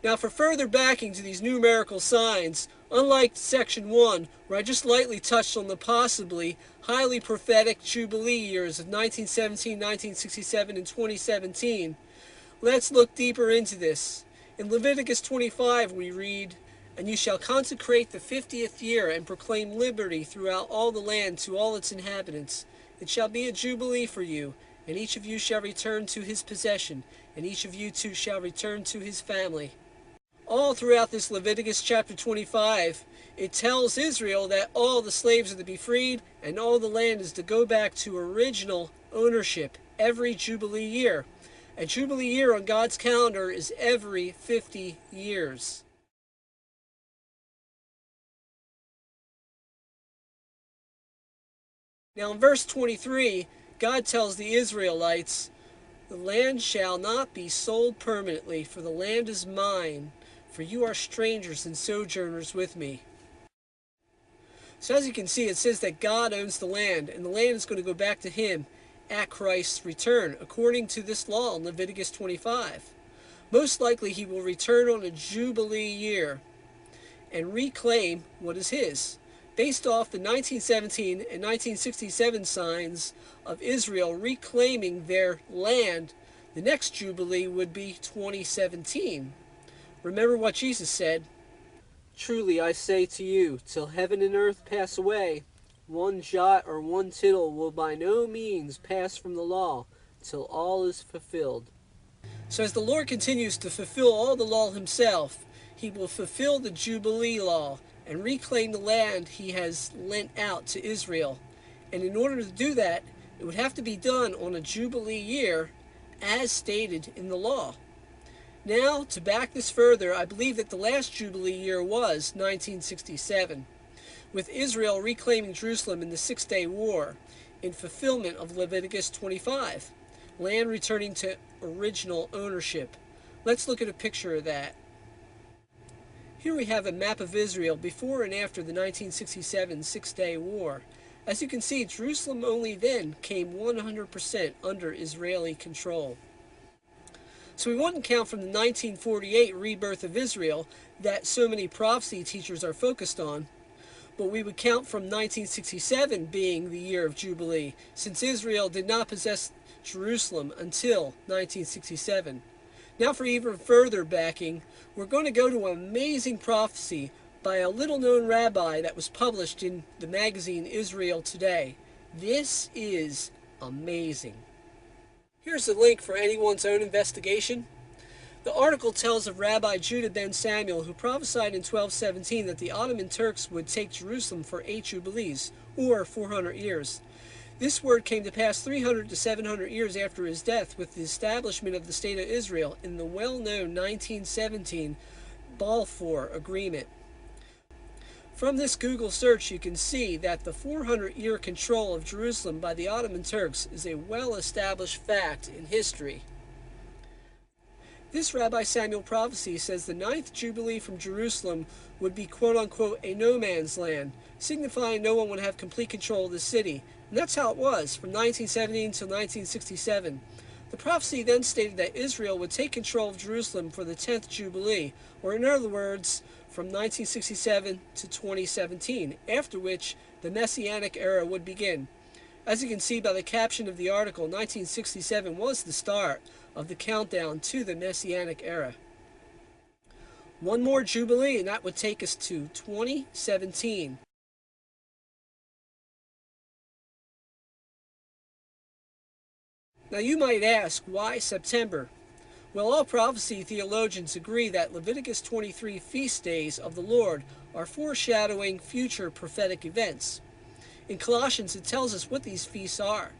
Now, for further backing to these numerical signs, unlike section 1, where I just lightly touched on the possibly highly prophetic Jubilee years of 1917, 1967, and 2017, let's look deeper into this. In Leviticus 25 we read, "And you shall consecrate the 50th year, and proclaim liberty throughout all the land to all its inhabitants. It shall be a jubilee for you, and each of you shall return to his possession, and each of you too shall return to his family." All throughout this Leviticus chapter 25, it tells Israel that all the slaves are to be freed, and all the land is to go back to original ownership every Jubilee year. A Jubilee year on God's calendar is every 50 years. Now in verse 23, God tells the Israelites, "The land shall not be sold permanently, for the land is mine, for you are strangers and sojourners with me." So as you can see, it says that God owns the land, and the land is going to go back to him at Christ's return, according to this law in Leviticus 25. Most likely he will return on a Jubilee year and reclaim what is his. Based off the 1917 and 1967 signs of Israel reclaiming their land, the next Jubilee would be 2017. Remember what Jesus said, "Truly I say to you, till heaven and earth pass away, one jot or one tittle will by no means pass from the law, till all is fulfilled." So as the Lord continues to fulfill all the law himself, he will fulfill the Jubilee law and reclaim the land he has lent out to Israel. And in order to do that, it would have to be done on a Jubilee year as stated in the law. Now, to back this further, I believe that the last Jubilee year was 1967, with Israel reclaiming Jerusalem in the Six-Day War, in fulfillment of Leviticus 25, land returning to original ownership. Let's look at a picture of that. Here we have a map of Israel before and after the 1967 Six-Day War. As you can see, Jerusalem only then came 100% under Israeli control. So we wouldn't count from the 1948 rebirth of Israel that so many prophecy teachers are focused on, but we would count from 1967 being the year of Jubilee, since Israel did not possess Jerusalem until 1967. Now for even further backing, we're going to go to an amazing prophecy by a little-known rabbi that was published in the magazine Israel Today. This is amazing. Here's the link for anyone's own investigation. The article tells of Rabbi Judah ben Samuel, who prophesied in 1217 that the Ottoman Turks would take Jerusalem for 8 Jubilees, or 400 years. This word came to pass 300 to 700 years after his death, with the establishment of the State of Israel in the well-known 1917 Balfour Agreement. From this Google search, you can see that the 400-year control of Jerusalem by the Ottoman Turks is a well-established fact in history. This Rabbi Samuel prophecy says the 9th Jubilee from Jerusalem would be quote-unquote a no-man's land, signifying no one would have complete control of the city. And that's how it was from 1917 until 1967. The prophecy then stated that Israel would take control of Jerusalem for the 10th Jubilee, or in other words, from 1967 to 2017, after which the Messianic era would begin. As you can see by the caption of the article, 1967 was the start of the countdown to the Messianic era. One more Jubilee, and that would take us to 2017. Now you might ask, why September? Well, all prophecy theologians agree that Leviticus 23 feast days of the Lord are foreshadowing future prophetic events. In Colossians, it tells us what these feasts are.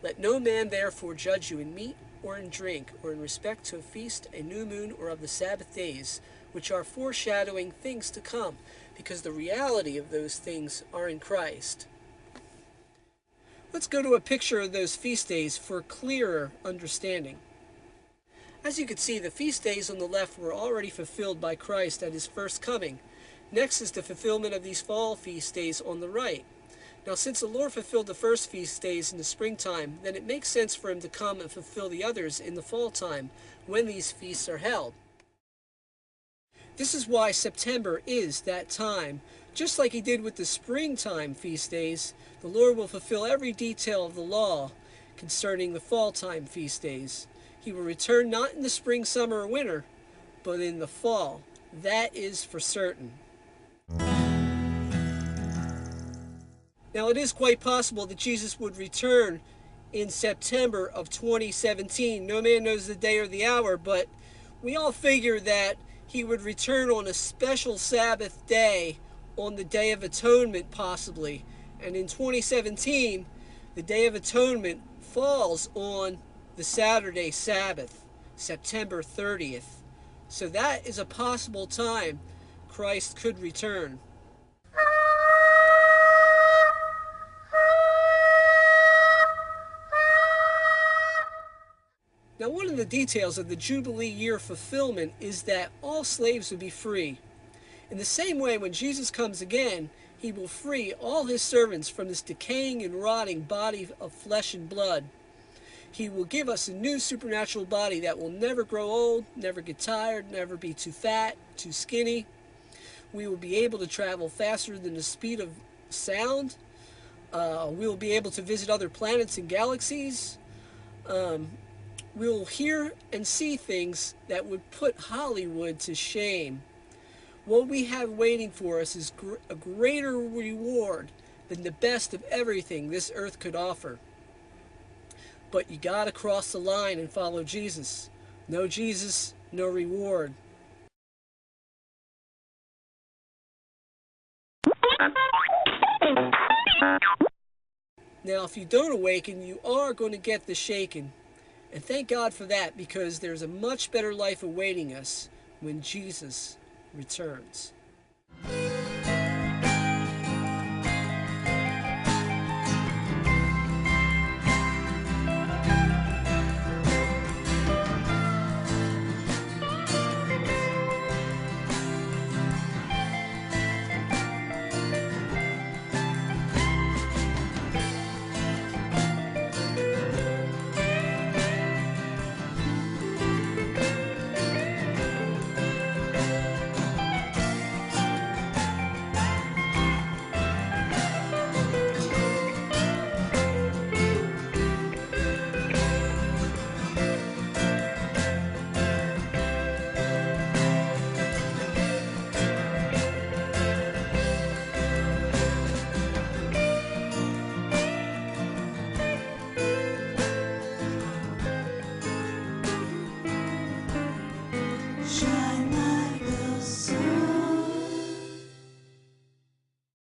"Let no man therefore judge you in meat or in drink, or in respect to a feast, a new moon, or of the Sabbath days, which are foreshadowing things to come, because the reality of those things are in Christ." Let's go to a picture of those feast days for clearer understanding. As you can see, the feast days on the left were already fulfilled by Christ at his first coming. Next is the fulfillment of these fall feast days on the right. Now, since the Lord fulfilled the first feast days in the springtime, then it makes sense for him to come and fulfill the others in the fall time when these feasts are held. This is why September is that time. Just like he did with the springtime feast days, the Lord will fulfill every detail of the law concerning the fall time feast days. He will return not in the spring, summer, or winter, but in the fall. That is for certain. Now, it is quite possible that Jesus would return in September of 2017. No man knows the day or the hour, but we all figure that he would return on a special Sabbath day on the Day of Atonement, possibly. And in 2017, the Day of Atonement falls on the Saturday Sabbath, September 30th. So that is a possible time Christ could return. Now, one of the details of the Jubilee year fulfillment is that all slaves would be free. In the same way, when Jesus comes again, he will free all his servants from this decaying and rotting body of flesh and blood. He will give us a new supernatural body that will never grow old, never get tired, never be too fat, too skinny. We will be able to travel faster than the speed of sound. We will be able to visit other planets and galaxies. We will hear and see things that would put Hollywood to shame. What we have waiting for us is a greater reward than the best of everything this earth could offer. But you gotta cross the line and follow Jesus. No Jesus, no reward. Now, if you don't awaken, you are going to get the shaking. And thank God for that, because there's a much better life awaiting us when Jesus returns.